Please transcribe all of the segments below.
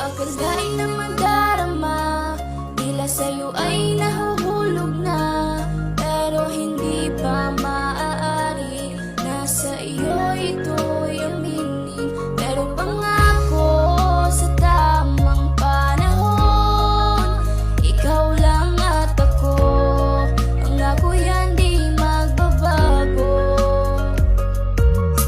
akalain na magdarama, tila sa'yo ay nahuhulog na, pero hindi pa maaari. Nasa iyo ito'y aminin, pero pangako sa tamang panahon, ikaw lang at ako, pangako yan di magbabago.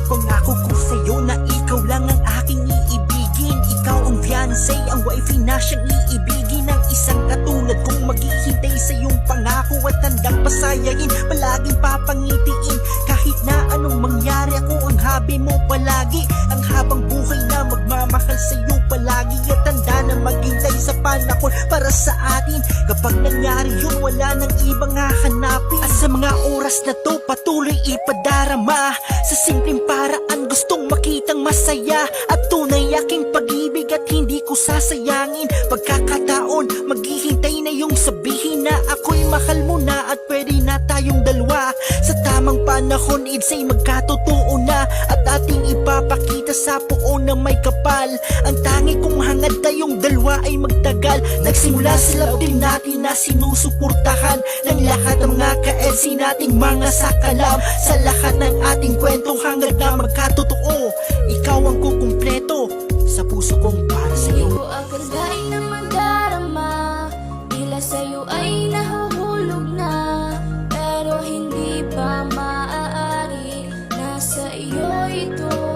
Pangako ko sa'yo na ikaw lang ang aking iibigin. Ikaw ang fiancé, ang wifey na siyang iibigin. Ang isang katulad kong maghihintay sa iyong pangako at handang pasayahin, palaging papangitiin. Kahit na anong mangyari, ako ang habi mo palagi. Ang habang buhay na magmamahal sa iyo palagi, at tanda na maghintay sa panahon para sa atin. Kapag nangyari yun, wala nang ibang hahanapin. At sa mga oras na to, patuloy ipadarama. Sa simpleng paraan, gustong makitang masaya at tunay aking pag-ibig, at hindi ko sasayangin pagkakataon. Maghihintay na yung sabihin na ako'y mahal mo na, at pwede na tayong dalawa. Sa tamang panahon, idsay magkatotoo na, at ating ipapakita sa puon na may kapal. Ang tangi kong hangad tayong dalawa ay magtagal. Nagsimula sa love team natin na sinusuportahan ng lahat ng mga ka-LC nating mga sakalam. Sa lahat ng ating kwentong hangad na magkatotoo, ikaw ang kukumpleto sa puso kong para sa'yo. Di ko akalain na magdarama, tila sa'yo ay nahuhulog na, pero hindi pa maaari. Nasa iyo ito